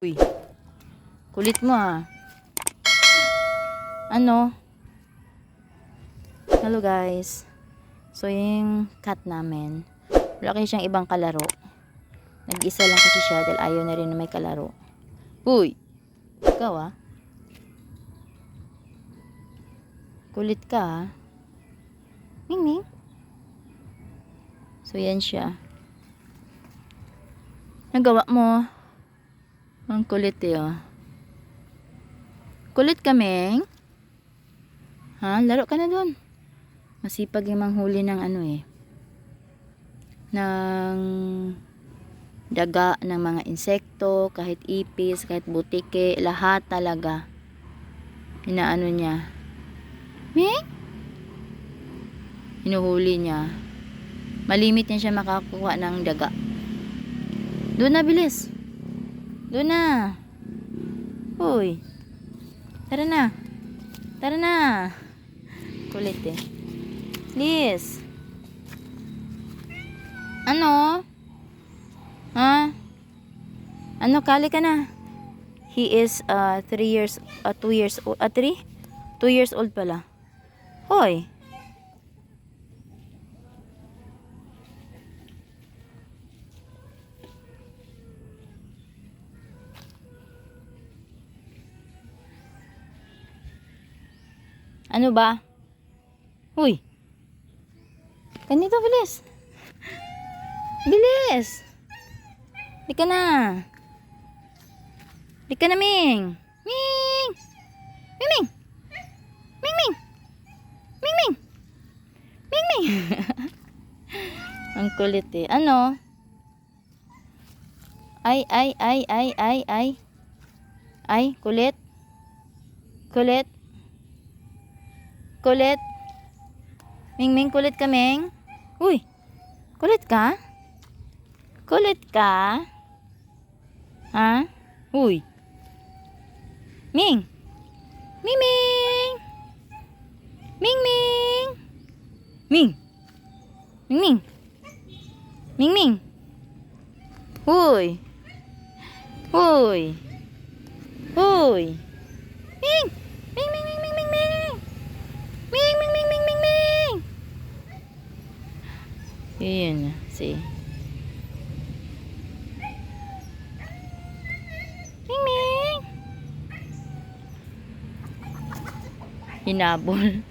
Uy, kulit mo ah. Ano? Hello guys. So yung cat namin, wala kayo siyang ibang kalaro. Nag-isa lang kasi siya dahil ayaw na rin na may kalaro. Uy, ikaw ah. Kulit ka ah. Ming Ming. So yan siya. Nagawa mo. Ang kulit eh oh. Kulit ka, Ming? Ha? Laro ka na doon. Masipag yung manghuli ng ano eh. Ng daga, ng mga insekto, kahit ipis, kahit butike, lahat talaga. Inaano niya. Ming? Hinuhuli niya. Malimit niya siya makakuha ng daga. Doon na, bilis. Doon na. Uy. Tara na. Tara na. Kulit eh. Liz. Ano? Ha? Ano, kali ka na? He is 2 years old. 3? 2 years old pala. Hoy. Ano ba? Uy. Ganito, bilis. Bilis. Di ka na. Di ka na, Ming. Ming. Ming, Ming. Ming, Ming. Ming, Ming. Ming, Ming. Ang kulit eh. Ano? Ay. Ay, kulit. Kulit. Kulit. Ming Ming, kulit ka, Ming. Uy. Kulit ka? Kulit ka? Ha? Uy. Ming. Ming Ming. Ming Ming. Ming. Ming Ming. Ming Ming. Uy. Uy. Uy. Ming. Ming Ming Ming Ming Ming Ming. Ming Ming Ming Ming Ming Ming. Yun, see. Ming Ming. Hinabol.